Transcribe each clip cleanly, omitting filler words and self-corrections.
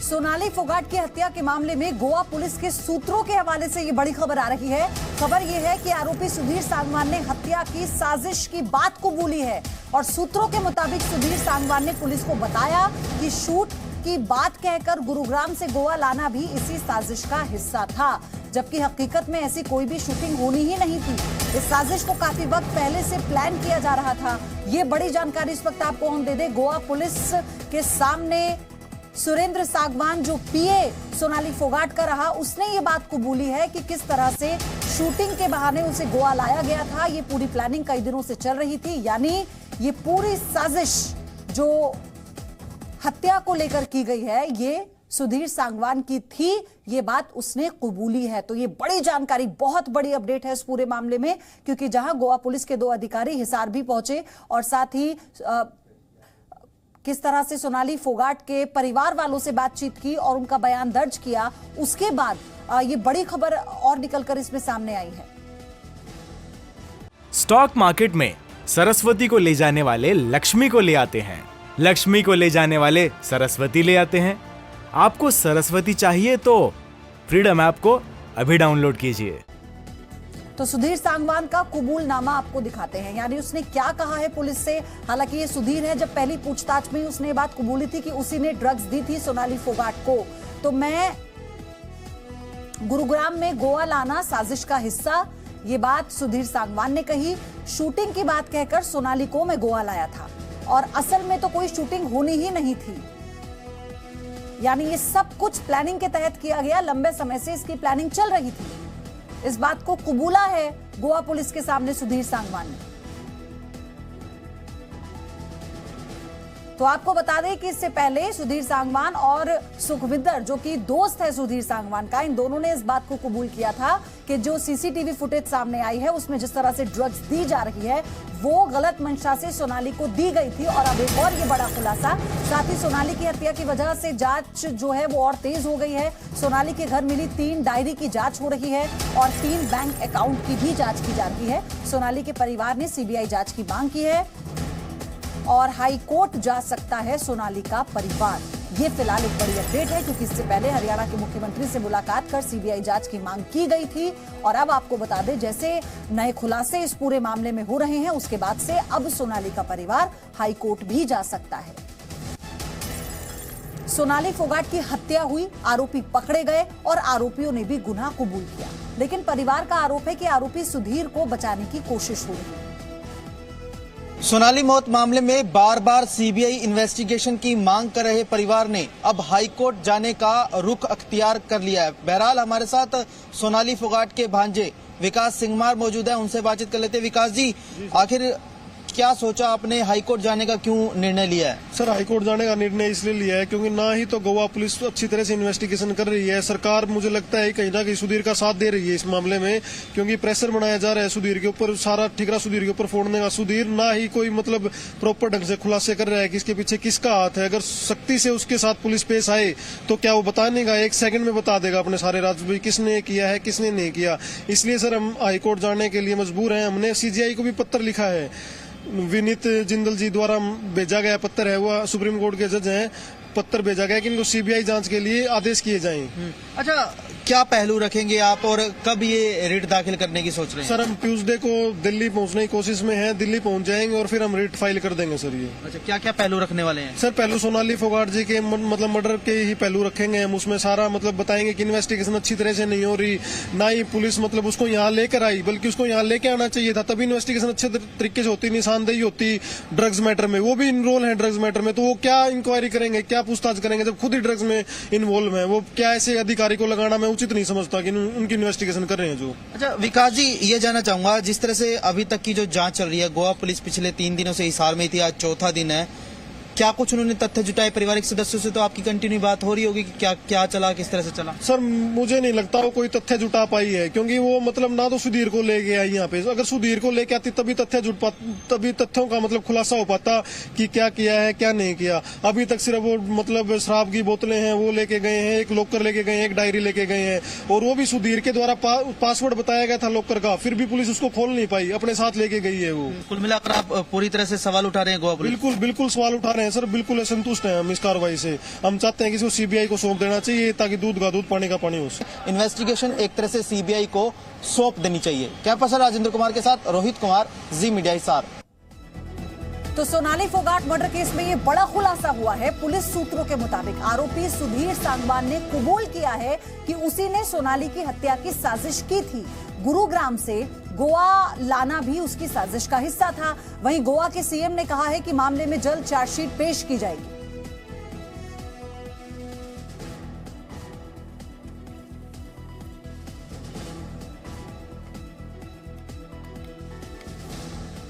सोनाली फोगाट की हत्या के मामले में गोवा पुलिस के सूत्रों के हवाले से ये बड़ी खबर आ रही है। खबर ये है कि आरोपी सुधीर सांगवान ने हत्या की साजिश की बात कबूली है और सूत्रों के मुताबिक सुधीर सांगवान ने पुलिस को बताया कि शूट की बात कहकर गुरुग्राम से गोवा लाना भी इसी साजिश का हिस्सा था, जबकि हकीकत में ऐसी कोई भी शूटिंग होनी ही नहीं थी। इस साजिश को काफी वक्त पहले से प्लान किया जा रहा था। ये बड़ी जानकारी इस वक्त आपको हम दे दें। गोवा पुलिस के सामने सुरेंद्र सांगवान जो पीए सोनाली फोगाट का रहा, उसने ये बात कबूली है कि किस तरह से शूटिंग के बहाने उसे गोवा लाया गया था। ये पूरी प्लानिंग कई दिनों से चल रही थी, यानी ये पूरी साजिश जो हत्या को लेकर की गई है ये सुधीर सांगवान की थी, ये बात उसने कबूली है। तो ये बड़ी जानकारी, बहुत बड़ी अपडेट है इस पूरे मामले में, क्योंकि जहां गोवा पुलिस के 2 अधिकारी हिसार भी पहुंचे और साथ ही किस तरह से सोनाली फोगाट के परिवार वालों से बातचीत की और उनका बयान दर्ज किया, उसके बाद ये बड़ी खबर और निकलकर इसमें सामने आई है। स्टॉक मार्केट में सरस्वती को ले जाने वाले लक्ष्मी को ले आते हैं, लक्ष्मी को ले जाने वाले सरस्वती ले आते हैं। आपको सरस्वती चाहिए तो फ्रीडम ऐप को अभी डाउनलोड कीजिए। तो सुधीर सांगवान का कबूलनामा आपको दिखाते हैं, यानी उसने क्या कहा है पुलिस से। हालांकि ये सुधीर है, जब पहली पूछताछ में उसने ये बात कबूली थी कि उसी ने ड्रग्स दी थी सोनाली फोगाट को। तो मैं गुरुग्राम में गोवा लाना साजिश का हिस्सा, ये बात सुधीर सांगवान ने कही। शूटिंग की बात कहकर सोनाली को मैं गोवा लाया था और असल में तो कोई शूटिंग होनी ही नहीं थी, यानी ये सब कुछ प्लानिंग के तहत किया गया। लंबे समय से इसकी प्लानिंग चल रही थी। इस बात को कबूला है गोवा पुलिस के सामने सुधीर सांगवान ने। तो आपको बता दें कि इससे पहले सुधीर सांगवान और सुखविंदर, जो कि दोस्त है सुधीर सांगवान का, इन दोनों ने इस बात को कबूल किया था कि जो सीसीटीवी फुटेज सामने आई है उसमें जिस तरह से ड्रग्स दी जा रही है वो गलत मंशा से सोनाली को दी गई थी। और अब एक और ये बड़ा खुलासा, साथ ही सोनाली की हत्या की वजह से जांच जो है वो और तेज हो गई है। सोनाली के घर मिली 3 डायरी की जांच हो रही है और 3 बैंक अकाउंट की भी जांच की जा रही है। सोनाली के परिवार ने सीबीआई जांच की मांग की है और हाई कोर्ट जा सकता है सोनाली का परिवार। ये फिलहाल एक बड़ी अपडेट है, क्योंकि इससे पहले हरियाणा के मुख्यमंत्री से मुलाकात कर सीबीआई जांच की मांग की गई थी। और अब आपको बता दें, जैसे नए खुलासे इस पूरे मामले में हो रहे हैं, उसके बाद से अब सोनाली का परिवार हाई कोर्ट भी जा सकता है। सोनाली फोगाट की हत्या हुई, आरोपी पकड़े गए और आरोपियों ने भी गुनाह कबूल किया, लेकिन परिवार का आरोप है कि आरोपी सुधीर को बचाने की कोशिश हो रही है। सोनाली मौत मामले में बार बार सीबीआई इन्वेस्टिगेशन की मांग कर रहे परिवार ने अब हाईकोर्ट जाने का रुख अख्तियार कर लिया है। बहरहाल हमारे साथ सोनाली फोगाट के भांजे विकास सिंघमार मौजूद है, उनसे बातचीत कर लेते हैं। विकास जी, आखिर क्या सोचा आपने, हाईकोर्ट जाने का क्यों निर्णय लिया है? सर, हाईकोर्ट जाने का निर्णय इसलिए लिया है क्योंकि ना ही तो गोवा पुलिस अच्छी तरह से इन्वेस्टिगेशन कर रही है। सरकार मुझे लगता है कहीं ना कहीं सुधीर का साथ दे रही है इस मामले में, क्योंकि प्रेशर बनाया जा रहा है सुधीर के ऊपर, सारा ठिकरा सुधीर के ऊपर फोड़ने का। सुधीर ना ही कोई मतलब प्रॉपर ढंग से खुलासे कर रहा है कि इसके पीछे किसका हाथ है। अगर सख्ती से उसके साथ पुलिस पेश आए तो क्या वो बताने का 1 सेकंड में बता देगा अपने सारे राज्य किसने किया है किसने नहीं किया। इसलिए सर हम हाईकोर्ट जाने के लिए मजबूर हैं। हमने सीजीआई को भी पत्र लिखा है, विनीत जिंदल जी द्वारा भेजा गया पत्र है, वो सुप्रीम कोर्ट के जज हैं, पत्र भेजा गया कि इनको सीबीआई जांच के लिए आदेश किए जाएं। अच्छा, क्या पहलू रखेंगे आप और कब ये रिट दाखिल करने की सोच रहे हैं? सर, हम ट्यूसडे को दिल्ली पहुंचने की कोशिश में हैं, दिल्ली पहुंच जाएंगे और फिर हम रिट फाइल कर देंगे सर। ये अच्छा, क्या क्या पहलू रखने वाले हैं? सर, पहलू सोनाली फोगाट जी के मतलब मर्डर के ही पहलू रखेंगे हम। उसमें सारा मतलब बताएंगे कि इन्वेस्टिगेशन अच्छी तरह से नहीं हो रही, ना ही पुलिस मतलब उसको यहाँ लेकर आई, बल्कि उसको यहाँ लेके आना चाहिए था, तभी इन्वेस्टिगेशन अच्छे तरीके से होती, निशानदेही होती ड्रग्स मैटर में। वो भी इनरोल है ड्रग्स मैटर में, तो वो क्या इंक्वायरी करेंगे, क्या पूछताछ करेंगे जब खुद ही ड्रग्स में इन्वॉल्व है? वो क्या ऐसे अधिकारी को लगाना मैं उचित नहीं समझता कि उनकी इन्वेस्टिगेशन कर रहे हैं जो। अच्छा विकास जी, ये जानना चाहूंगा, जिस तरह से अभी तक की जो जांच चल रही है, गोवा पुलिस पिछले 3 दिनों से हिसार में थी, आज 4था दिन है, क्या कुछ उन्होंने तथ्य जुटाए? परिवारिक सदस्यों से तो आपकी कंटिन्यू बात हो रही होगी कि क्या क्या चला, किस तरह से चला? सर, मुझे नहीं लगता वो कोई तथ्य जुटा पाई है, क्योंकि वो मतलब ना तो सुधीर को ले गया यहाँ पे। अगर सुधीर को लेके आती तभी तभी तथ्यों का मतलब खुलासा हो पाता कि क्या किया है क्या नहीं किया। अभी तक सिर्फ वो मतलब शराब की बोतलें हैं वो लेके गए हैं, एक लॉकर लेके गए हैं, एक डायरी लेके गए हैं, और वो भी सुधीर के द्वारा पासवर्ड बताया गया था लॉकर का, फिर भी पुलिस उसको खोल नहीं पाई, अपने साथ लेके गई है वो। कुल मिलाकर आप पूरी तरह से सवाल उठा रहे हैं गोवा पुलिस? बिल्कुल सवाल उठा रहे हैं। रहे हैं सर, बिल्कुल असंतुष्ट हैं हम इस कार्रवाई से। हम चाहते हैं कि इसको सीबीआई को सौंप देना चाहिए ताकि दूध का दूध पानी का पानी हो। इन्वेस्टिगेशन एक तरह से सीबीआई को सौंप देनी चाहिए। कैंप पर्सन राजेंद्र कुमार के साथ रोहित कुमार, जी मीडिया हिसार। तो सोनाली फोगाट मर्डर केस में ये बड़ा खुलासा हुआ है। पुलिस सूत्रों के मुताबिक आरोपी सुधीर सांगवान ने कबूल किया है कि उसी ने सोनाली की हत्या की साजिश की थी। गुरुग्राम से गोवा लाना भी उसकी साजिश का हिस्सा था। वहीं गोवा के सीएम ने कहा है कि मामले में जल्द चार्जशीट पेश की जाएगी।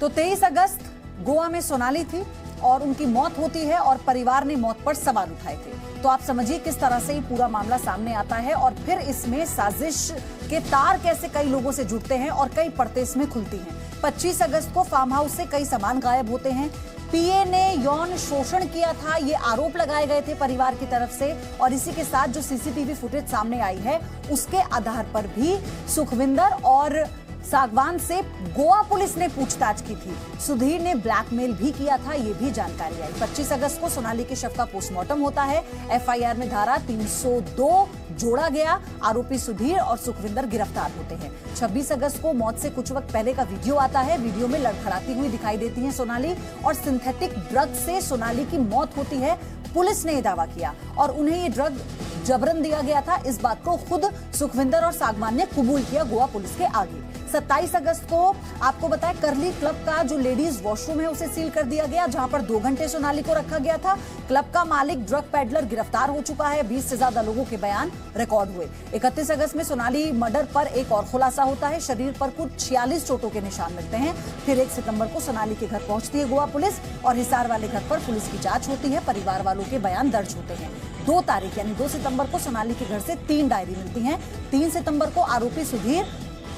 तो 23 अगस्त गोवा में सोनाली थी और उनकी मौत होती है और परिवार ने मौत पर सवाल उठाए थे। तो आप समझिए किस तरह से ये पूरा मामला सामने आता है और फिर इसमें साजिश के तार कैसे कई लोगों से जुड़ते हैं और कई परतें इसमें खुलती हैं। 25 अगस्त को फार्म हाउस से कई सामान गायब होते हैं। पीए ने यौन शोषण किया था, ये आरोप लगाए गए थे परिवार की तरफ से। और इसी के साथ जो सीसीटीवी फुटेज सामने आई है उसके आधार पर भी सुखविंदर और सांगवान से गोवा पुलिस ने पूछताछ की थी। सुधीर ने ब्लैकमेल भी किया था, ये भी जानकारी आई। 25 अगस्त को सोनाली के शव का पोस्टमार्टम होता है। एफआईआर में धारा 302 जोड़ा गया। आरोपी सुधीर और सुखविंदर गिरफ्तार होते हैं। 26 अगस्त को मौत से कुछ वक्त पहले का वीडियो आता है। वीडियो में लड़खड़ाती हुई दिखाई देती है सोनाली और सिंथेटिक ड्रग से सोनाली की मौत होती है। पुलिस ने यह दावा किया और उन्हें ये ड्रग जबरन दिया गया था। इस बात को खुद सुखविंदर और सांगवान ने कबूल किया गोवा पुलिस के आगे। 27 अगस्त को आपको बताएं करली क्लब का जो लेडीज वॉशरूम है उसे सील कर दिया गया, जहां पर 2 घंटे सोनाली को रखा गया था। क्लब का मालिक ड्रग पेडलर गिरफ्तार हो चुका है। 20 से ज्यादा लोगों के बयान रिकॉर्ड हुए। 31 अगस्त में सोनाली मर्डर पर एक और खुलासा होता है। शरीर पर कुछ 46 चोटों के निशान मिलते हैं। फिर 1 सितंबर को सोनाली के घर पहुंचती है गोवा पुलिस और हिसार वाले घर पर पुलिस की जांच होती है। परिवार वालों के बयान दर्ज होते हैं। 2 तारीख यानी 2 सितंबर को सोनाली के घर से 3 डायरी मिलती हैं। 3 सितंबर को आरोपी सुधीर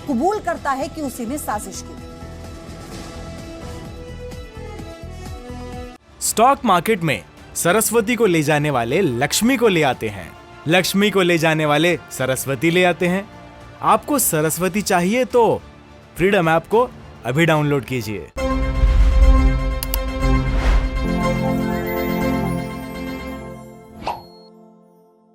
कबूल करता है कि उसी ने साजिश की। स्टॉक मार्केट में सरस्वती को ले जाने वाले लक्ष्मी को ले आते हैं, लक्ष्मी को ले जाने वाले सरस्वती ले आते हैं। आपको सरस्वती चाहिए तो फ्रीडम ऐप को अभी डाउनलोड कीजिए।